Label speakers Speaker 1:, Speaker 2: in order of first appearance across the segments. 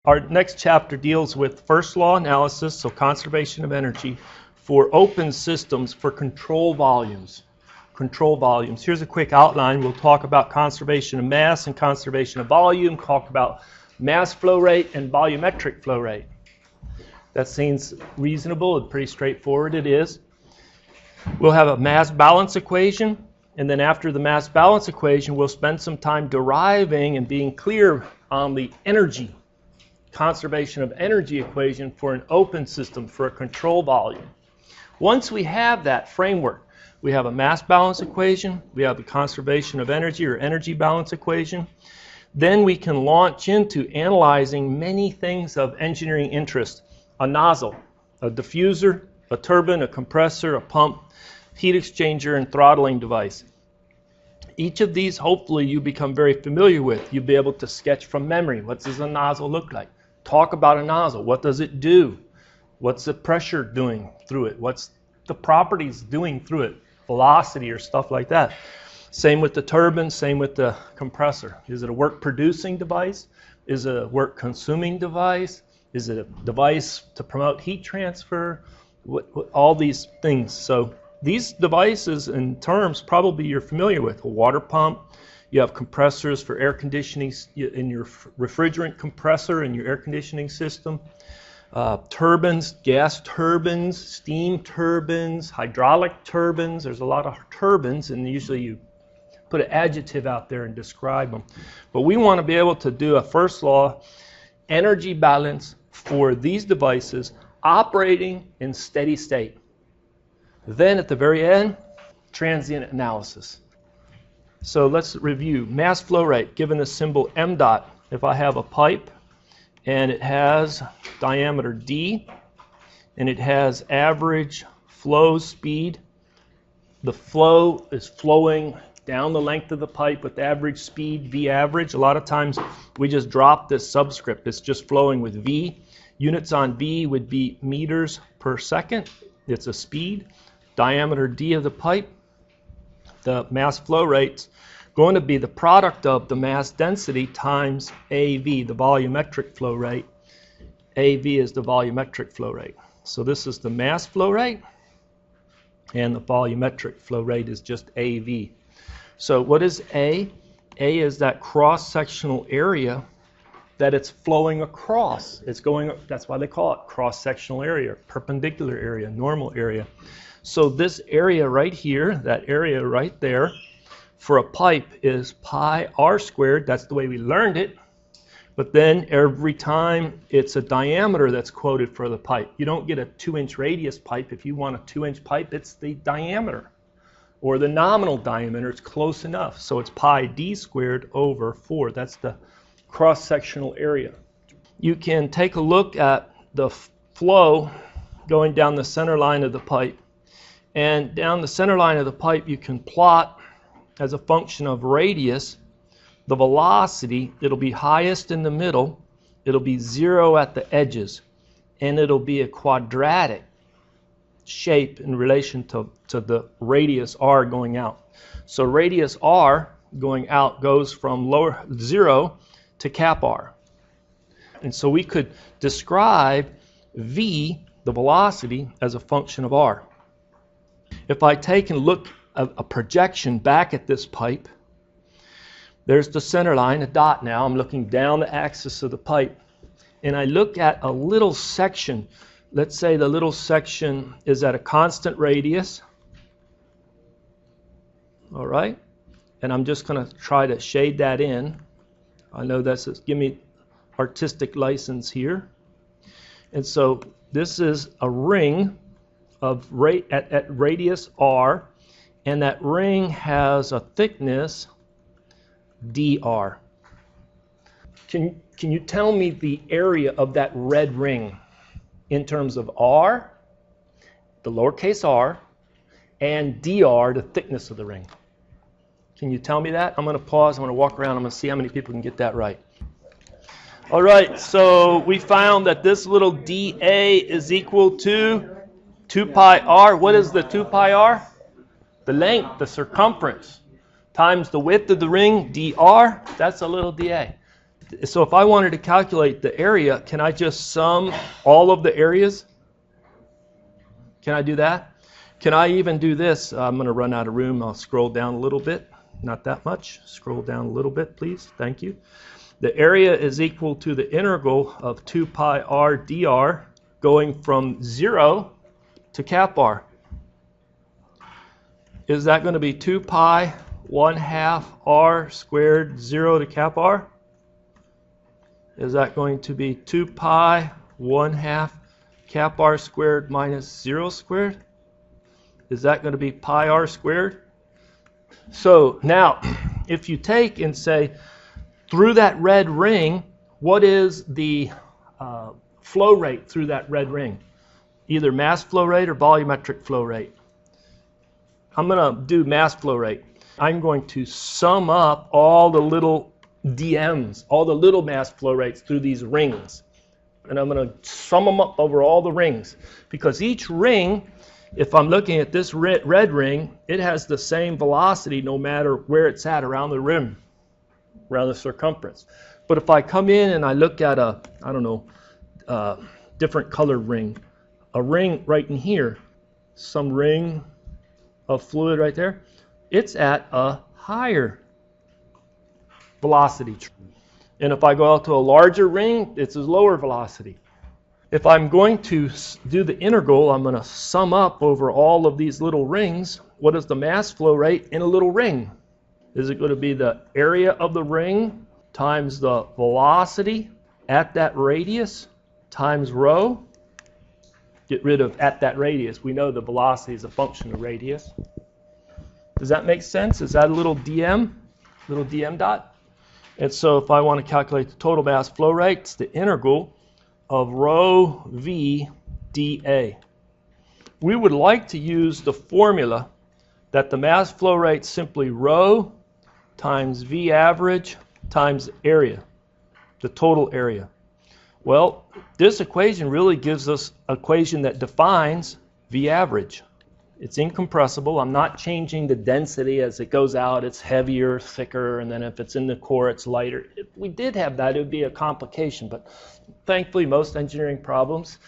Speaker 1: Our next chapter deals with first law analysis, so conservation of energy, for open systems for control volumes. Control volumes. Here's a quick outline. We'll talk about conservation of mass and conservation of volume, talk about mass flow rate and volumetric flow rate. That seems reasonable and pretty straightforward. It is. We'll have a mass balance equation, and then after the mass balance equation, we'll spend some time deriving and being clear on the energy, conservation of energy equation for an open system for a control volume. Once we have that framework, we have a mass balance equation, we have the conservation of energy or energy balance equation, then we can launch into analyzing many things of engineering interest. A nozzle, a diffuser, a turbine, a compressor, a pump, heat exchanger, and throttling device. Each of these, hopefully, you become very familiar with. You'll be able to sketch from memory. What does a nozzle look like? Talk about a nozzle. What does it do? What's the pressure doing through it? What's the properties doing through it? Velocity or stuff like that. Same with the turbine, same with the compressor. Is it a work-producing device? Is it a work-consuming device? Is it a device to promote heat transfer? All these things. So these devices and terms probably you're familiar with. A water pump. You have compressors for air conditioning in your refrigerant compressor in your air conditioning system. Turbines, gas turbines, steam turbines, hydraulic turbines. There's a lot of turbines, and usually you put an adjective out there and describe them. But we want to be able to do a first law energy balance for these devices operating in steady state. Then at the very end, transient analysis. So let's review. Mass flow rate, given the symbol m dot. If I have a pipe and it has diameter d and it has average flow speed, the flow is flowing down the length of the pipe with average speed, V average. A lot of times we just drop this subscript. It's just flowing with V. Units on V would be meters per second. It's a speed. Diameter d of the pipe. The mass flow rate's going to be the product of the mass density times AV, the volumetric flow rate. AV is the volumetric flow rate. So this is the mass flow rate, and the volumetric flow rate is just AV. So what is A? A is that cross-sectional area that it's flowing across. It's going, that's why they call it cross-sectional area, perpendicular area, normal area. So this area right here, that area right there, for a pipe is pi r squared. That's the way we learned it. But then every time it's a diameter that's quoted for the pipe. You don't get a 2-inch radius pipe. If you want a 2-inch pipe, it's the diameter. Or the nominal diameter, it's close enough. So it's pi d squared over 4. That's the cross-sectional area. You can take a look at the flow going down the center line of the pipe. And down the center line of the pipe, you can plot as a function of radius the velocity. It'll be highest in the middle, it'll be 0 at the edges, and it'll be a quadratic shape in relation to the radius r going out. So radius r going out goes from lower 0 to cap r. And so we could describe v, the velocity, as a function of r. If I take and look at a projection back at this pipe, there's the center line, a dot now. I'm looking down the axis of the pipe, and I look at a little section. Let's say the little section is at a constant radius. All right? And I'm just going to try to shade that in. I know that's, give me artistic license here. And so this is a ring of at radius r, and that ring has a thickness dr. Can you tell me the area of that red ring in terms of r, the lowercase r, and dr, the thickness of the ring? Can you tell me that? I'm going to pause. I'm going to walk around. I'm going to see how many people can get that right. All right, so we found that this little dA is equal to 2 pi r. What is the 2 pi r? The length, the circumference, times the width of the ring, dr. That's a little dA. So if I wanted to calculate the area, can I just sum all of the areas? Can I do that? Can I even do this? I'm going to run out of room. I'll scroll down a little bit. Not that much. Scroll down a little bit, please. Thank you. The area is equal to the integral of 2 pi r dr going from 0 to cap r. Is that going to be 2 pi 1/2 r squared 0 to cap r? Is that going to be 2 pi 1/2 cap r squared minus 0 squared? Is that going to be pi r squared? So now, if you take and say, through that red ring, what is the flow rate through that red ring? Either mass flow rate or volumetric flow rate. I'm going to do mass flow rate. I'm going to sum up all the little DMs, all the little mass flow rates through these rings. And I'm going to sum them up over all the rings. Because each ring, if I'm looking at this red ring, it has the same velocity no matter where it's at around the rim, around the circumference. But if I come in and I look at a, I don't know, different colored ring, a ring right in here, some ring of fluid right there, it's at a higher velocity. And if I go out to a larger ring, it's a lower velocity. If I'm going to do the integral, I'm going to sum up over all of these little rings. What is the mass flow rate in a little ring? Is it going to be the area of the ring times the velocity at that radius times rho? Get rid of at that radius. We know the velocity is a function of radius. Does that make sense? Is that a little dm dot? And so if I want to calculate the total mass flow rate, it's the integral of rho v dA. We would like to use the formula that the mass flow rate simply rho times V average times area, the total area. Well, this equation really gives us an equation that defines V average. It's incompressible. I'm not changing the density as it goes out. It's heavier, thicker, and then if it's in the core, it's lighter. If we did have that, it would be a complication. But thankfully, most engineering problems,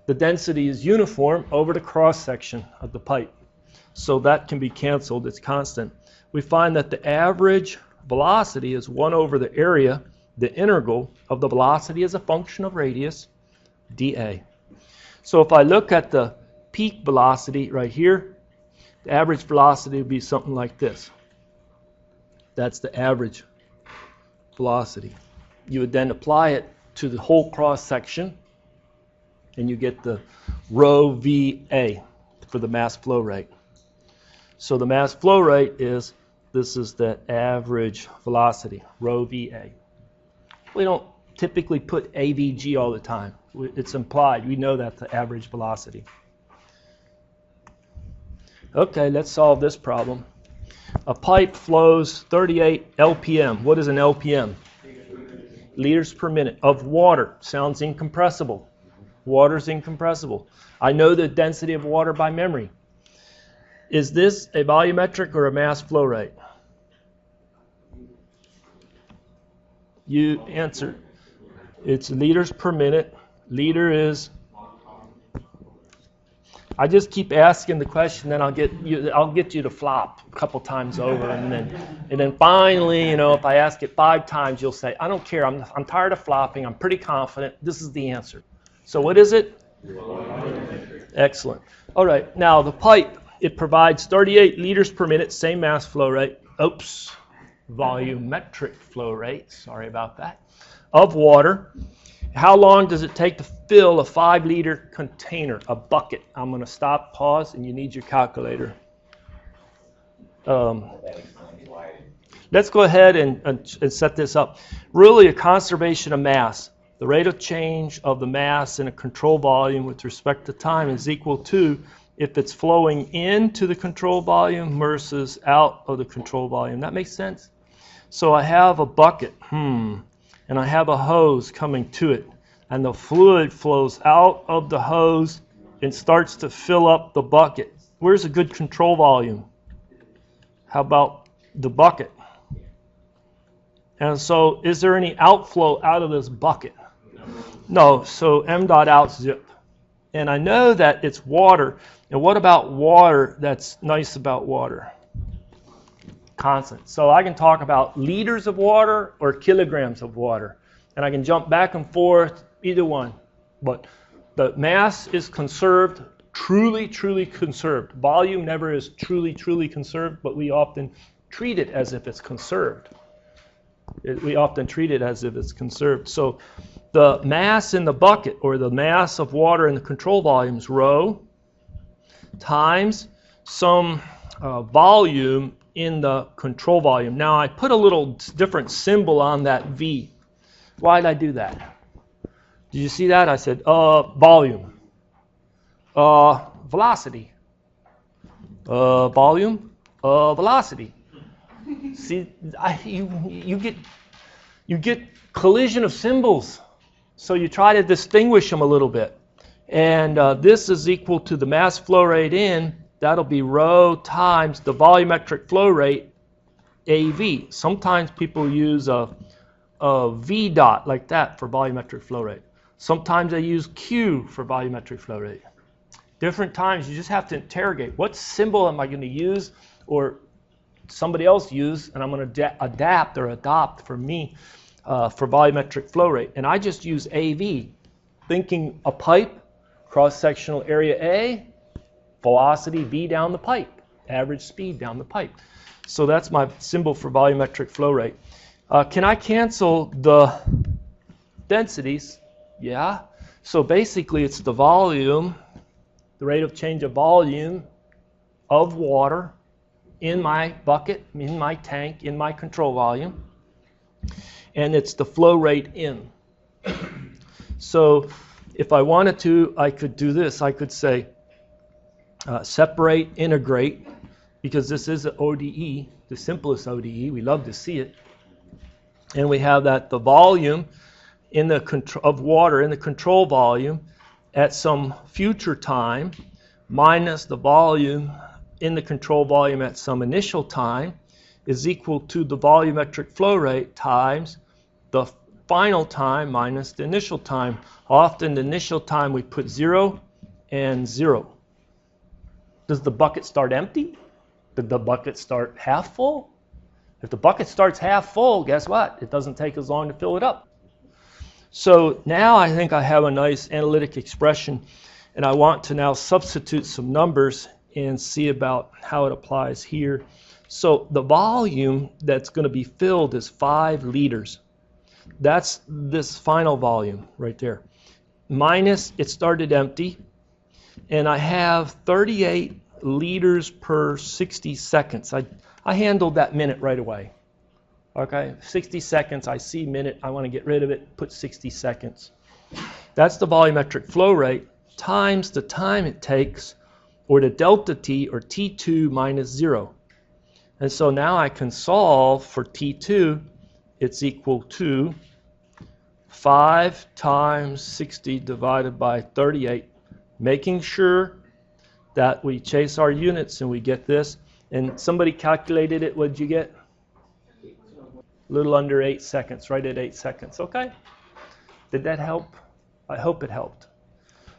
Speaker 1: the density is uniform over the cross-section of the pipe. So that can be canceled. It's constant. We find that the average velocity is 1 over the area. The integral of the velocity is a function of radius, dA. So if I look at the peak velocity right here, the average velocity would be something like this. That's the average velocity. You would then apply it to the whole cross section and you get the rho VA for the mass flow rate. So the mass flow rate is, this is the average velocity, rho VA. We don't typically put AVG all the time. It's implied. We know that's the average velocity. Okay, let's solve this problem. A pipe flows 38 LPM. What is an LPM? Liters per minute of water. Sounds incompressible. Water's incompressible. I know the density of water by memory. Is this a volumetric or a mass flow rate? You answer. It's liters per minute. Liter is. I just keep asking the question, then I'll get you to flop a couple times over, and then finally, you know, if I ask it 5 times, you'll say, I don't care. I'm tired of flopping. I'm pretty confident. This is the answer. So what is it? Excellent. All right. Now the pipe, it provides 38 liters per minute, same mass flow rate. Oops. Volumetric flow rate. Sorry about that. Of water. How long does it take to fill a 5-liter container, a bucket? I'm going to stop, pause, and you need your calculator. Let's go ahead and set this up. Really a conservation of mass. The rate of change of the mass in a control volume with respect to time is equal to if it's flowing into the control volume versus out of the control volume. That makes sense? So I have a bucket. And I have a hose coming to it, and the fluid flows out of the hose and starts to fill up the bucket. Where's a good control volume? How about the bucket? And so is there any outflow out of this bucket? No, so m dot out zip. And I know that it's water. And what about water that's nice about water? Constant. So I can talk about liters of water or kilograms of water. And I can jump back and forth, either one. But the mass is conserved, truly, truly conserved. Volume never is truly, truly conserved, but we often treat it as if it's conserved. We often treat it as if it's conserved. So the mass in the bucket, or the mass of water in the control volume, is rho times some volume in the control volume. Now I put a little different symbol on that V. Why did I do that? Did you see that? I said volume, velocity, volume, velocity. See, you get collision of symbols, so you try to distinguish them a little bit. And this is equal to the mass flow rate in. That'll be rho times the volumetric flow rate, AV. Sometimes people use a V dot like that for volumetric flow rate. Sometimes they use Q for volumetric flow rate. Different times you just have to interrogate. What symbol am I going to use, or somebody else use, and I'm going to adapt or adopt for me for volumetric flow rate. And I just use AV, thinking a pipe, cross-sectional area A, velocity V down the pipe, average speed down the pipe. So that's my symbol for volumetric flow rate. Can I cancel the densities? Yeah. So basically it's the volume, the rate of change of volume of water in my bucket, in my tank, in my control volume. And it's the flow rate in. So if I wanted to, I could do this. I could say separate, integrate, because this is an ODE, the simplest ODE. We love to see it. And we have that the volume in the of water in the control volume at some future time minus the volume in the control volume at some initial time is equal to the volumetric flow rate times the final time minus the initial time. Often the initial time we put 0 and 0. Does the bucket start empty? Did the bucket start half full? If the bucket starts half full, guess what? It doesn't take as long to fill it up. So now I think I have a nice analytic expression, and I want to now substitute some numbers and see about how it applies here. So the volume that's going to be filled is 5 liters. That's this final volume right there. Minus it started empty, and I have 38 liters per 60 seconds. I handled that minute right away. Okay, 60 seconds, I see minute, I want to get rid of it, put 60 seconds. That's the volumetric flow rate times the time it takes, or the delta T, or T2 minus 0. And so now I can solve for T2. It's equal to 5 times 60 divided by 38, making sure that we chase our units and we get this. And somebody calculated it, what'd you get? A little under 8 seconds, right at 8 seconds. Okay? Did that help? I hope it helped.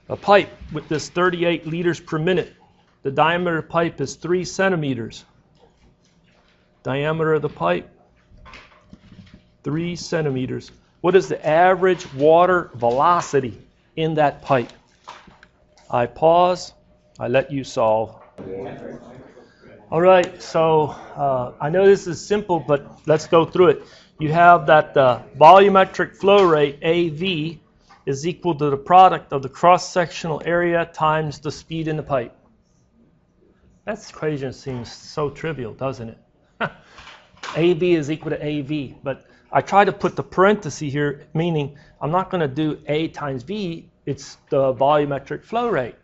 Speaker 1: A pipe with this 38 liters per minute. The diameter of the pipe is 3 centimeters. Diameter of the pipe, 3 centimeters. What is the average water velocity in that pipe? I pause. I let you solve. All right, so I know this is simple, but let's go through it. You have that the volumetric flow rate, AV, is equal to the product of the cross-sectional area times the speed in the pipe. That equation seems so trivial, doesn't it? AV is equal to AV, but I try to put the parenthesis here, meaning I'm not going to do A times V, it's the volumetric flow rate.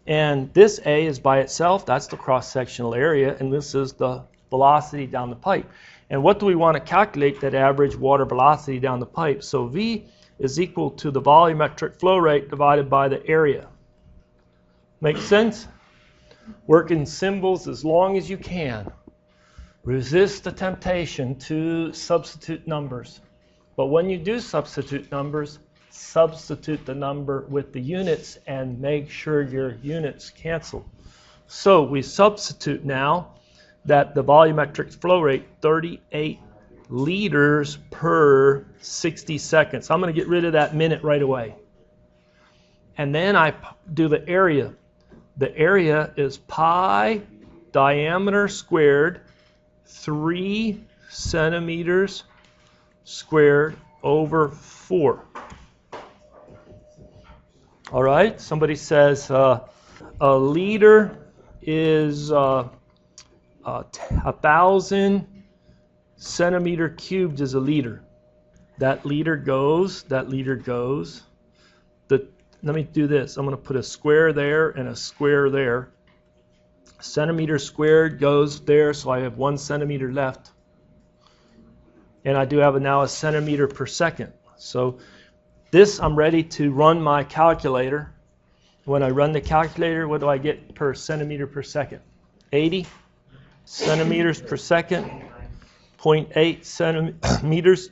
Speaker 1: And this A is by itself, that's the cross-sectional area, and this is the velocity down the pipe. And what do we want to calculate? That average water velocity down the pipe. So V is equal to the volumetric flow rate divided by the area. Make sense? Work in symbols as long as you can. Resist the temptation to substitute numbers. But when you do substitute numbers, substitute the number with the units and make sure your units cancel. So we substitute now that the volumetric flow rate, 38 liters per 60 seconds. I'm going to get rid of that minute right away. And then I do the area. The area is pi diameter squared 3 centimeters squared over 4. All right, somebody says a liter is 1,000 centimeter cubed is a liter. That liter goes, that liter goes. Let me do this. I'm going to put a square there and a square there. Centimeter squared goes there, so I have 1 centimeter left. And I do have now a centimeter per second. So this, I'm ready to run my calculator. When I run the calculator, what do I get per centimeter per second? 80 centimeters per second, 0.8 centimeters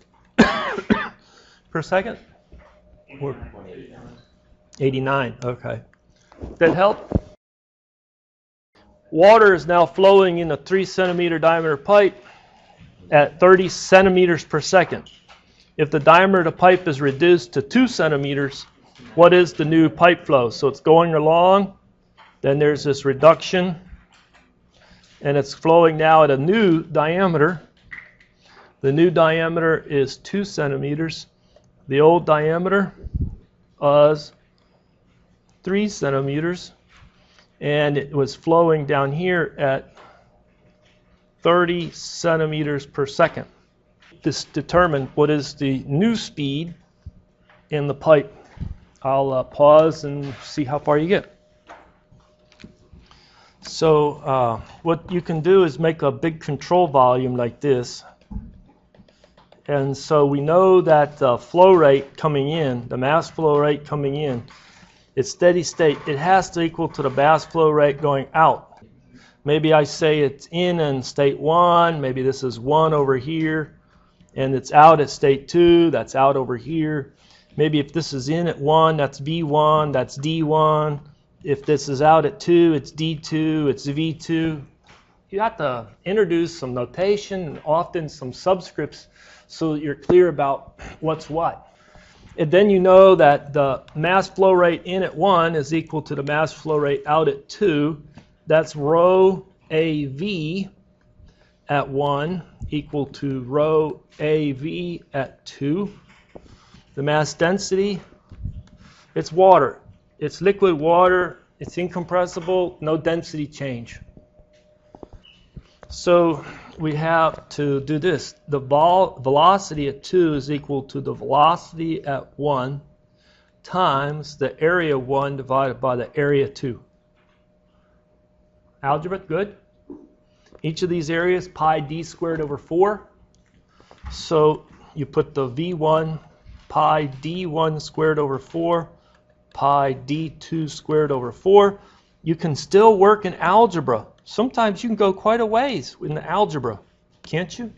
Speaker 1: per second? Or 89, okay. That help? Water is now flowing in a 3 centimeter diameter pipe at 30 centimeters per second. If the diameter of the pipe is reduced to 2 centimeters, what is the new pipe flow? So it's going along, then there's this reduction, and it's flowing now at a new diameter. The new diameter is 2 centimeters. The old diameter was 3 centimeters, and it was flowing down here at 30 centimeters per second. This determined what is the new speed in the pipe. I'll pause and see how far you get. So what you can do is make a big control volume like this. And so we know that the flow rate coming in, the mass flow rate coming in, it's steady state. It has to equal to the mass flow rate going out. Maybe I say it's in state 1, maybe this is 1 over here, and it's out at state 2, that's out over here. Maybe if this is in at 1, that's V1, that's D1. If this is out at 2, it's D2, it's V2. You have to introduce some notation and often some subscripts so that you're clear about what's what. And then you know that the mass flow rate in at 1 is equal to the mass flow rate out at 2. That's rho AV at 1 equal to rho AV at 2. The mass density, it's water. It's liquid water. It's incompressible. No density change. So we have to do this. The velocity at 2 is equal to the velocity at 1 times the area 1 divided by the area 2. Algebra, good? Each of these areas, pi d squared over 4. So you put the V1 pi d1 squared over 4, pi d2 squared over 4. You can still work in algebra. Sometimes you can go quite a ways in the algebra, can't you?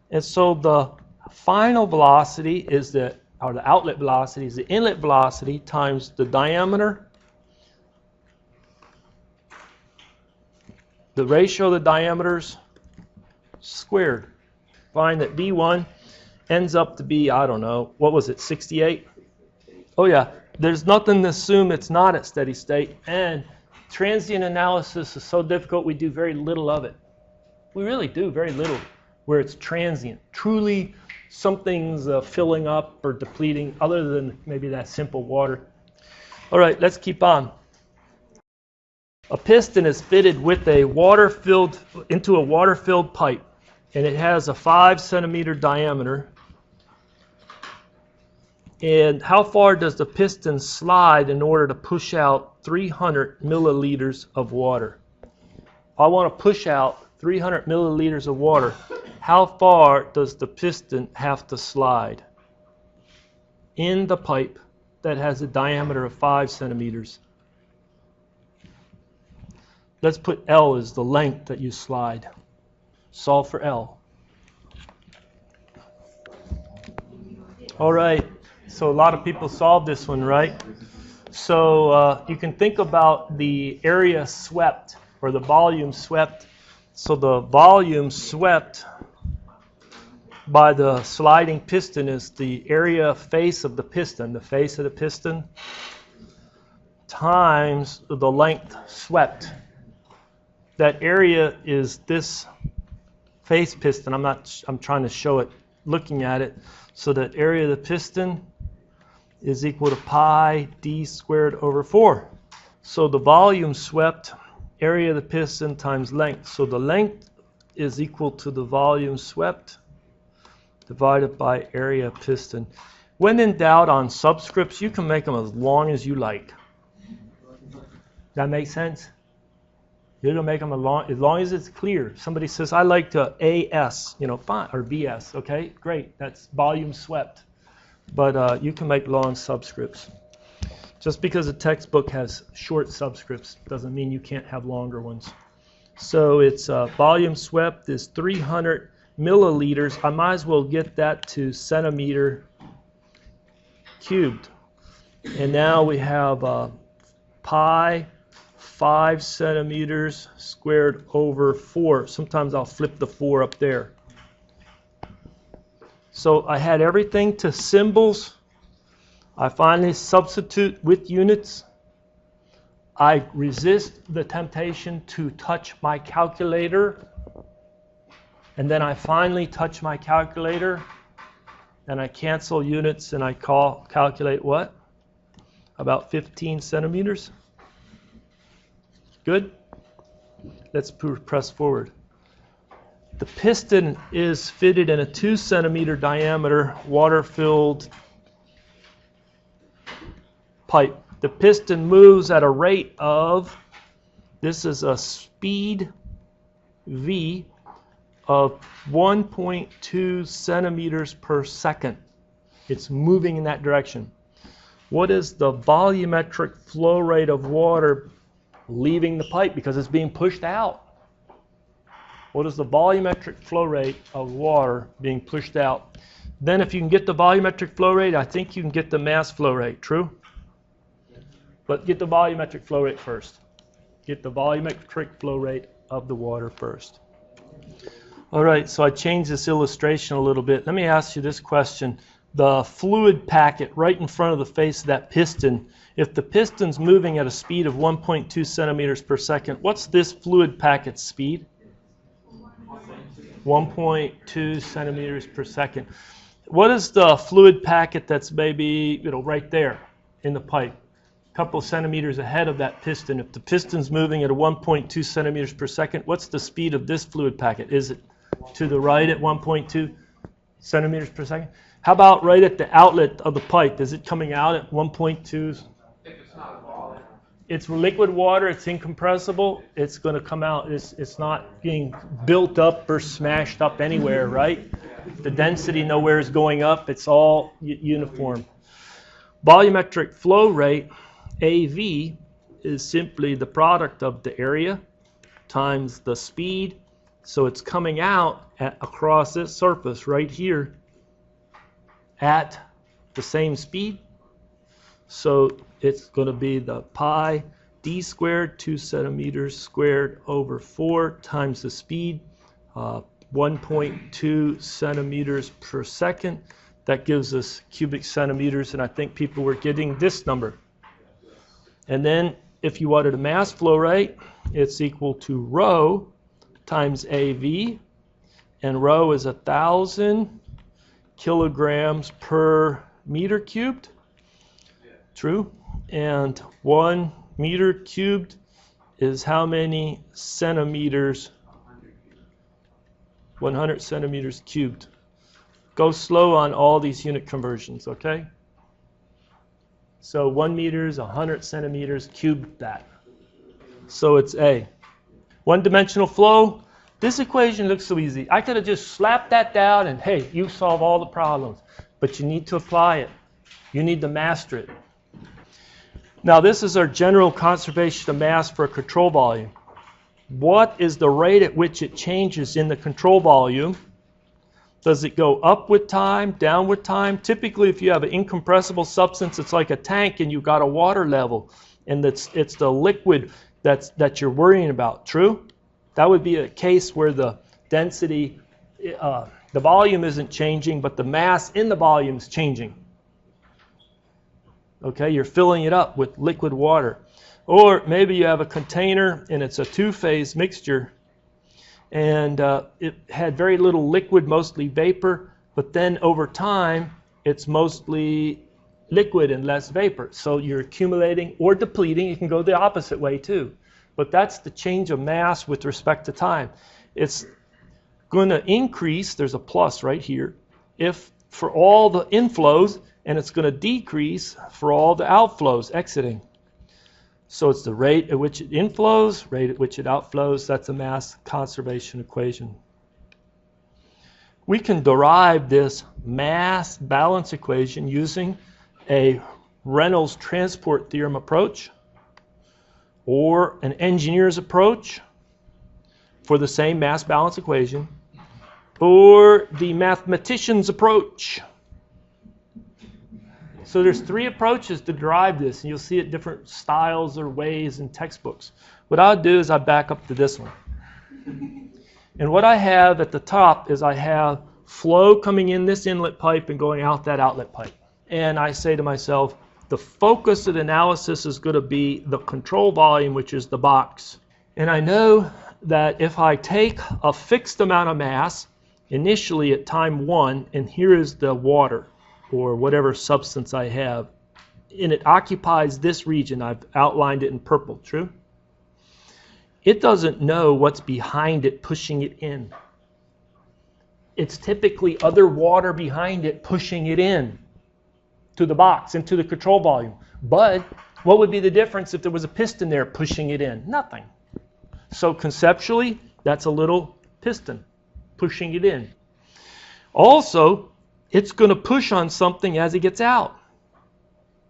Speaker 1: And so the final velocity is the outlet velocity is the inlet velocity times the diameter, the ratio of the diameters squared. Find that V1 ends up to be, I don't know, what was it, 68? Oh yeah, there's nothing to assume it's not at steady state, and transient analysis is so difficult we do very little of it. We really do very little where it's transient. Truly something's filling up or depleting other than maybe that simple water. All right, let's keep on. A piston is fitted with a into a water-filled pipe, and it has a 5 centimeter diameter. And how far does the piston slide in order to push out 300 milliliters of water? If I want to push out 300 milliliters of water, how far does the piston have to slide in the pipe that has a diameter of 5 centimeters? Let's put L as the length that you slide. Solve for L. All right, so a lot of people solved this one, right? So you can think about the area swept, or the volume swept. So the volume swept by the sliding piston is the area face of the piston, times the length swept. That area is this face piston. I'm trying to show it, looking at it. So that area of the piston is equal to pi d squared over 4. So the volume swept, area of the piston times length. So the length is equal to the volume swept divided by area of piston. When in doubt on subscripts, you can make them as long as you like. That make sense? You're going to make them as long as it's clear. Somebody says, I like to AS, fine, or BS, okay? Great, that's volume swept. But you can make long subscripts. Just because a textbook has short subscripts doesn't mean you can't have longer ones. So it's volume swept is 300 milliliters. I might as well get that to centimeter cubed. And now we have pi 5 centimeters squared over 4. Sometimes I'll flip the 4 up there. So I had everything to symbols. I finally substitute with units. I resist the temptation to touch my calculator. And then I finally touch my calculator. And I cancel units and I calculate what? About 15 centimeters. Good? Let's press forward. The piston is fitted in a 2 centimeter diameter water-filled pipe. The piston moves at a rate of, this is a speed V of 1.2 centimeters per second. It's moving in that direction. What is the volumetric flow rate of water leaving the pipe because it's being pushed out? What is the volumetric flow rate of water being pushed out? Then if you can get the volumetric flow rate, I think you can get the mass flow rate, true? But get the volumetric flow rate first. Get the volumetric flow rate of the water first. All right, so I changed this illustration a little bit. Let me ask you this question. The fluid packet right in front of the face of that piston, if the piston's moving at a speed of 1.2 centimeters per second, what's this fluid packet's speed? 1.2 centimeters per second. What is the fluid packet that's maybe right there in the pipe? A couple centimeters ahead of that piston. If the piston's moving at a 1.2 centimeters per second, what's the speed of this fluid packet? Is it to the right at 1.2 centimeters per second? How about right at the outlet of the pipe? Is it coming out at 1.2? It's liquid water, it's incompressible, it's going to come out. It's not being built up or smashed up anywhere, right? The density nowhere is going up, it's all uniform. Volumetric flow rate, AV, is simply the product of the area times the speed. So it's coming out across this surface right here at the same speed. So it's going to be the pi d squared, 2 centimeters squared over 4 times the speed, 1.2 centimeters per second. That gives us cubic centimeters, and I think people were getting this number. And then if you wanted a mass flow rate, it's equal to rho times AV, and rho is 1,000 kilograms per meter cubed. True. And 1 meter cubed is how many centimeters? 100 centimeters cubed. Go slow on all these unit conversions, okay? So 1 meter is 100 centimeters cubed that. So it's A. One-dimensional flow. This equation looks so easy. I could have just slapped that down and, hey, you solve all the problems. But you need to apply it. You need to master it. Now this is our general conservation of mass for a control volume. What is the rate at which it changes in the control volume? Does it go up with time, down with time? Typically, if you have an incompressible substance, it's like a tank and you've got a water level, and it's the liquid that you're worrying about. True? That would be a case where the density, the volume isn't changing, but the mass in the volume is changing. Okay, you're filling it up with liquid water. Or maybe you have a container and it's a two-phase mixture, and it had very little liquid, mostly vapor, but then over time it's mostly liquid and less vapor. So you're accumulating or depleting. You can go the opposite way too. But that's the change of mass with respect to time. It's going to increase, there's a plus right here, if for all the inflows, and it's going to decrease for all the outflows exiting. So it's the rate at which it inflows, rate at which it outflows. That's a mass conservation equation. We can derive this mass balance equation using a Reynolds transport theorem approach or an engineer's approach for the same mass balance equation, or the mathematician's approach. So there's three approaches to derive this, and you'll see it different styles or ways in textbooks. What I'll do is I back up to this one. And what I have at the top is I have flow coming in this inlet pipe and going out that outlet pipe. And I say to myself, the focus of the analysis is going to be the control volume, which is the box. And I know that if I take a fixed amount of mass initially at time 1, and here is the water, or whatever substance I have, and it occupies this region. I've outlined it in purple, true? It doesn't know what's behind it pushing it in. It's typically other water behind it pushing it in to the box, into the control volume. But what would be the difference if there was a piston there pushing it in? Nothing. So conceptually, that's a little piston pushing it in. Also, it's going to push on something as it gets out.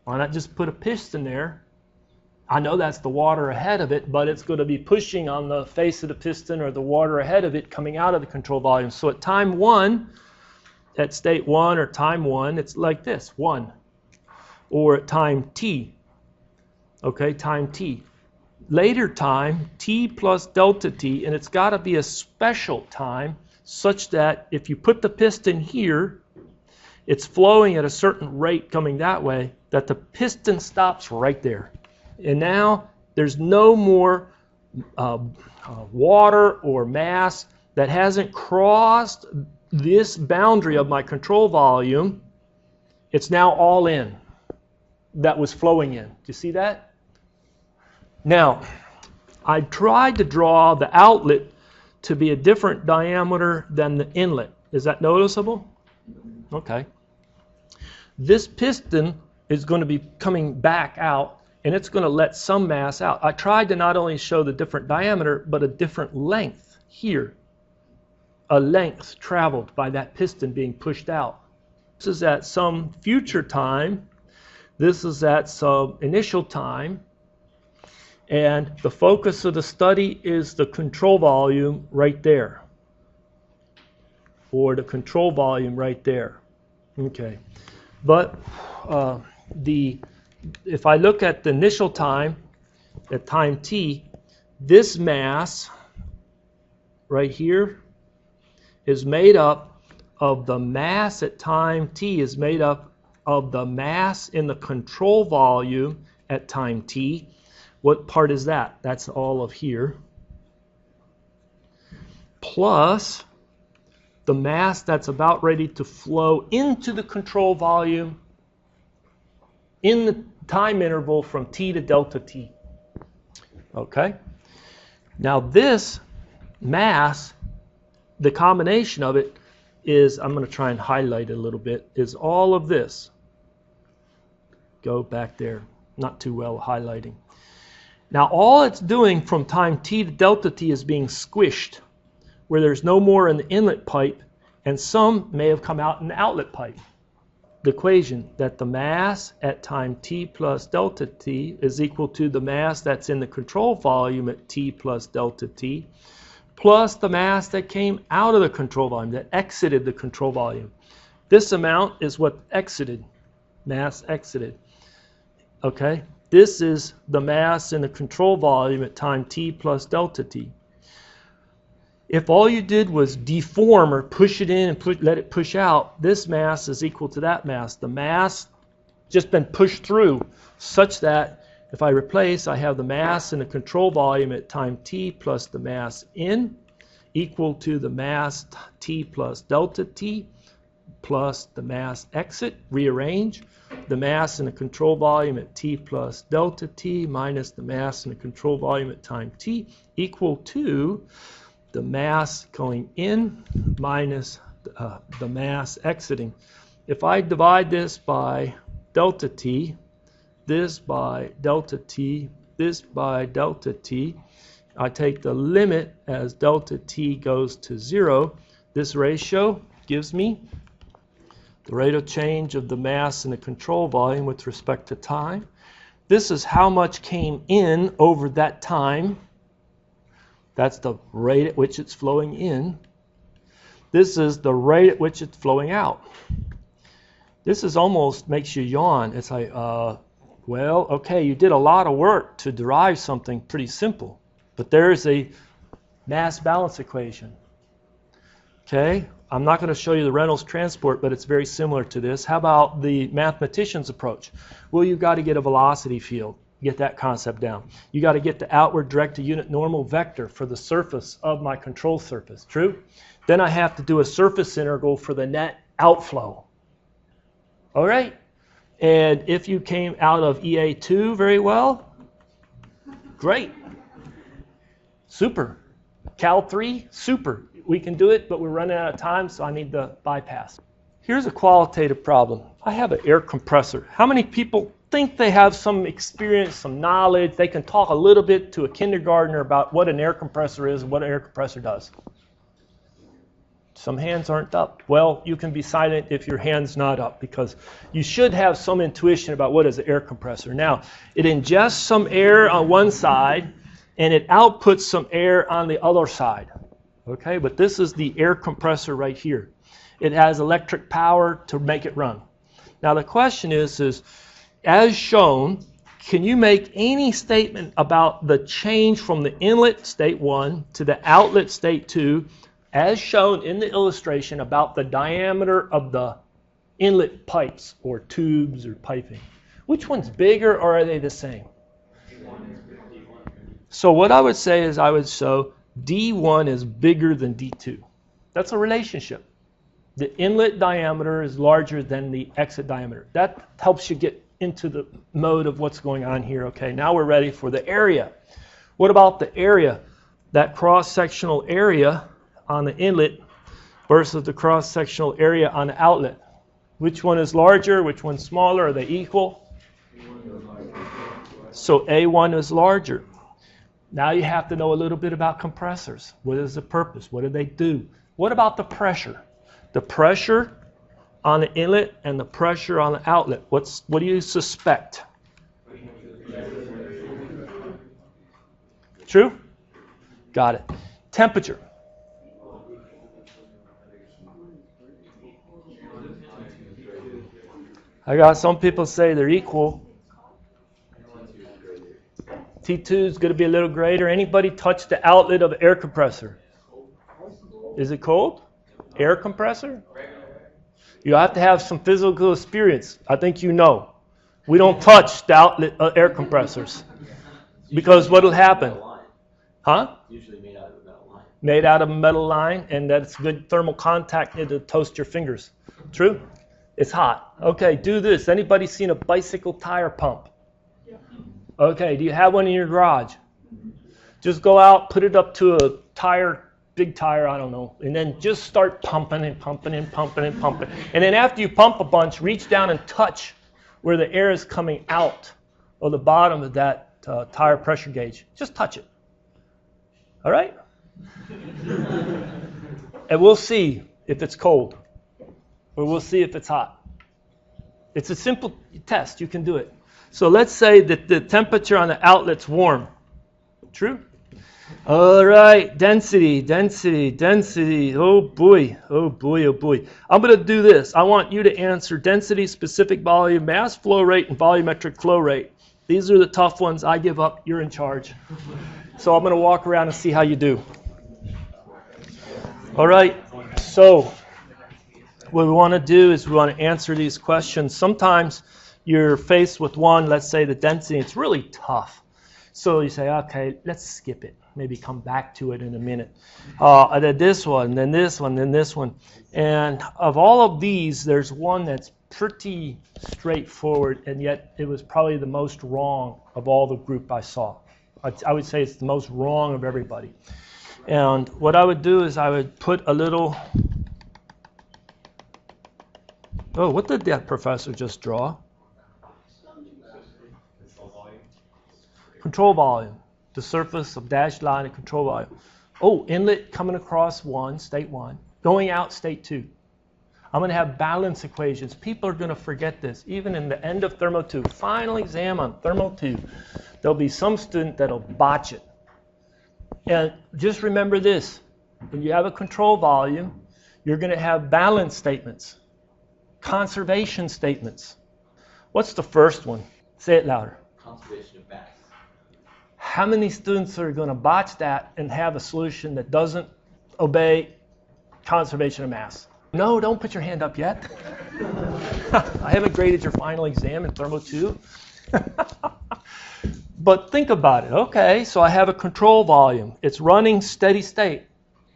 Speaker 1: Why not just put a piston there? I know that's the water ahead of it, but it's going to be pushing on the face of the piston or the water ahead of it coming out of the control volume. So at time 1, at state 1 or time 1, it's like this, 1. Or at time t, okay, time t. Later time, t plus delta t, and it's got to be a special time such that if you put the piston here, it's flowing at a certain rate coming that way, that the piston stops right there. And now there's no more water or mass that hasn't crossed this boundary of my control volume. It's now all in that was flowing in. Do you see that? Now, I tried to draw the outlet to be a different diameter than the inlet. Is that noticeable? Okay. This piston is going to be coming back out, and it's going to let some mass out. I tried to not only show the different diameter, but a different length here. A length traveled by that piston being pushed out. This is at some future time. This is at some initial time. And the focus of the study is the control volume right there. Or the control volume right there. Okay. But if I look at the initial time, at time t, this mass right here is made up of the mass at time t is made up of the mass in the control volume at time t. What part is that? That's all of here. Plus the mass that's about ready to flow into the control volume in the time interval from t to delta t. Okay? Now this mass, the combination of it is, I'm going to try and highlight it a little bit, is all of this. Go back there. Not too well highlighting. Now all it's doing from time t to delta t is being squished, where there's no more in the inlet pipe, and some may have come out in the outlet pipe. the equation that the mass at time t plus delta t is equal to the mass that's in the control volume at t plus delta t plus the mass that came out of the control volume, that exited the control volume. This amount is what exited, mass exited. Okay? This is the mass in the control volume at time t plus delta t. If all you did was deform or push it in and let it push out, this mass is equal to that mass. The mass just been pushed through such that if I replace, I have the mass in the control volume at time t plus the mass in equal to the mass t plus delta t plus the mass exit, rearrange. The mass in the control volume at t plus delta t minus the mass in the control volume at time t equal to the mass going in minus the mass exiting. If I divide this by delta t, this by delta t, this by delta t, I take the limit as delta t goes to 0. This ratio gives me the rate of change of the mass in the control volume with respect to time. This is how much came in over that time. That's the rate at which it's flowing in. This is the rate at which it's flowing out. This is almost makes you yawn. It's like, well, okay, you did a lot of work to derive something pretty simple, but there's a mass balance equation. Okay, I'm not going to show you the Reynolds transport, but it's very similar to this. How about the mathematician's approach? Well, you've got to get a velocity field. Get that concept down. You got to get the outward directed unit normal vector for the surface of my control surface. True? Then I have to do a surface integral for the net outflow. All right? And if you came out of EA2 very well, great. Super. Cal 3, super. We can do it, but we're running out of time, so I need the bypass. Here's a qualitative problem. I have an air compressor. How many people think they have some experience, some knowledge? They can talk a little bit to a kindergartner about what an air compressor is and what an air compressor does. Some hands aren't up. Well, you can be silent if your hand's not up, because you should have some intuition about what is an air compressor. Now, it ingests some air on one side, and it outputs some air on the other side. Okay, but this is the air compressor right here. It has electric power to make it run. Now, the question is as shown, can you make any statement about the change from the inlet state 1 to the outlet state 2, as shown in the illustration, about the diameter of the inlet pipes or tubes or piping? Which one's bigger, or are they the same? So what I would say is I would show D1 is bigger than D2. That's a relationship. The inlet diameter is larger than the exit diameter. That helps you get into the mode of what's going on here. Okay, now we're ready for the area. What about the area? That cross-sectional area on the inlet versus the cross-sectional area on the outlet. Which one is larger? Which one's smaller? Are they equal? So A1 is larger. Now you have to know a little bit about compressors. What is the purpose? What do they do? What about the pressure? The pressure on the inlet and the pressure on the outlet. What do you suspect? True? Got it. Temperature. I got some people say they're equal. T2 is going to be a little greater. Anybody touch the outlet of an air compressor? Is it cold? Air compressor? You have to have some physical experience. I think you know. We don't touch the outlet air compressors. Because what will happen? Huh? Usually made out of a metal line. Made out of a metal line, and that's good thermal contact to toast your fingers. True? It's hot. Okay, do this. Anybody seen a bicycle tire pump? Okay, do you have one in your garage? Just go out, put it up to a tire, big tire, I don't know, and then just start pumping and pumping and pumping and pumping. And then after you pump a bunch, reach down and touch where the air is coming out of the bottom of that tire pressure gauge. Just touch it. All right? And we'll see if it's cold, or we'll see if it's hot. It's a simple test. You can do it. So let's say that the temperature on the outlet's warm. True? All right, density. Oh boy. I'm going to do this. I want you to answer density, specific volume, mass flow rate, and volumetric flow rate. These are the tough ones. I give up. You're in charge. So I'm going to walk around and see how you do. All right, so what we want to do is we want to answer these questions. Sometimes you're faced with one, let's say the density, it's really tough. So you say, okay, let's skip it. Maybe come back to it in a minute. Then this one, then this one, then this one. And of all of these, there's one that's pretty straightforward, and yet it was probably the most wrong of all the group I saw. I would say it's the most wrong of everybody. And what I would do is I would put a little... Oh, what did that professor just draw? Control volume. The surface of dashed line and control volume. Oh, inlet coming across 1, state 1. Going out, state 2. I'm going to have balance equations. People are going to forget this. Even in the end of Thermo 2, final exam on Thermo 2, there'll be some student that'll botch it. And just remember this. When you have a control volume, you're going to have balance statements. Conservation statements. What's the first one? Say it louder.
Speaker 2: Conservation of mass.
Speaker 1: How many students are going to botch that and have a solution that doesn't obey conservation of mass? No, don't put your hand up yet. I haven't graded your final exam in Thermo 2. But think about it. Okay, so I have a control volume. It's running steady state.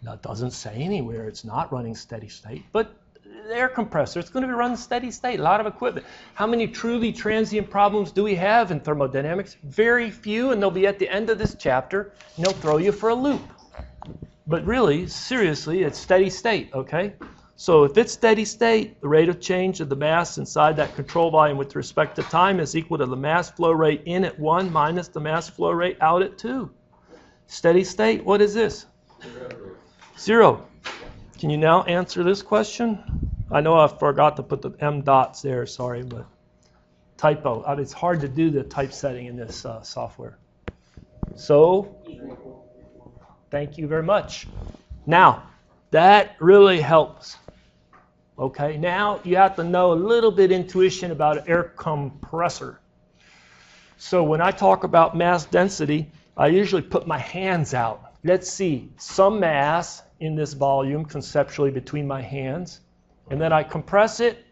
Speaker 1: Now, it doesn't say anywhere it's not running steady state, but the air compressor, it's going to be running steady state, a lot of equipment. How many truly transient problems do we have in thermodynamics? Very few, and they'll be at the end of this chapter, and they'll throw you for a loop. But really, seriously, it's steady state, okay? So if it's steady state, the rate of change of the mass inside that control volume with respect to time is equal to the mass flow rate in at 1 minus the mass flow rate out at 2. Steady state, what is this? 0. Can you now answer this question? I know I forgot to put the M dots there, sorry, but typo. I mean, it's hard to do the typesetting in this software. So, thank you very much. Now, that really helps. Okay, now you have to know a little bit intuition about an air compressor. So when I talk about mass density, I usually put my hands out. Let's see, some mass in this volume conceptually between my hands, and then I compress it,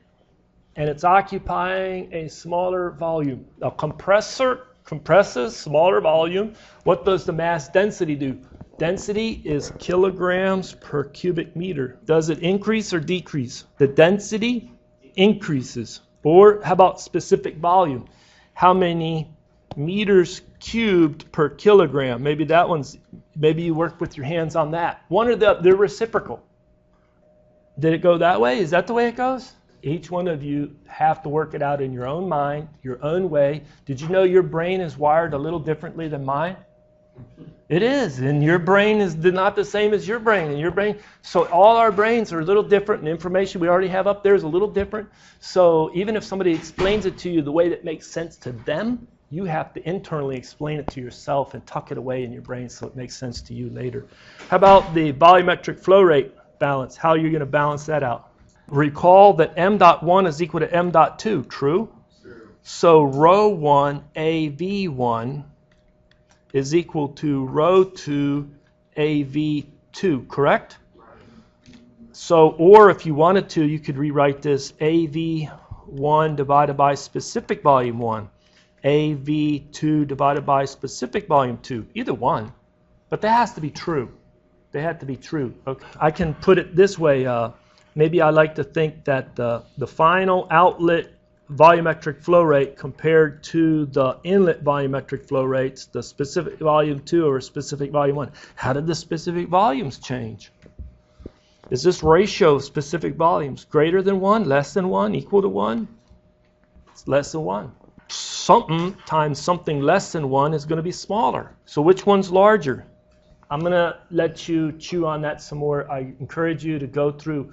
Speaker 1: and it's occupying a smaller volume. A compressor compresses smaller volume. What does the mass density do? Density is kilograms per cubic meter. Does it increase or decrease? The density increases. Or how about specific volume? How many meters cubed per kilogram? Maybe that one's, maybe you work with your hands on that. One or they're reciprocal. Did it go that way? Is that the way it goes? Each one of you have to work it out in your own mind, your own way. Did you know your brain is wired a little differently than mine? It is, and your brain is not the same as your brain, and your brain. So all our brains are a little different, and the information we already have up there is a little different. So even if somebody explains it to you the way that makes sense to them, you have to internally explain it to yourself and tuck it away in your brain so it makes sense to you later. How about the volumetric flow rate balance? How are you going to balance that out? Recall that m.1 is equal to m.2, true? Sure. So rho 1 AV1 is equal to rho 2 AV2, correct? So, or if you wanted to, you could rewrite this AV1 divided by specific volume 1, AV2 divided by specific volume 2, either one, but that has to be true. They have to be true. Okay. I can put it this way, maybe I like to think that the final outlet volumetric flow rate compared to the inlet volumetric flow rates, the specific volume 2 or specific volume 1. How did the specific volumes change? Is this ratio of specific volumes greater than 1, less than 1, equal to 1? It's less than 1. Something times something less than 1 is going to be smaller. So which one's larger? I'm going to let you chew on that some more. I encourage you to go through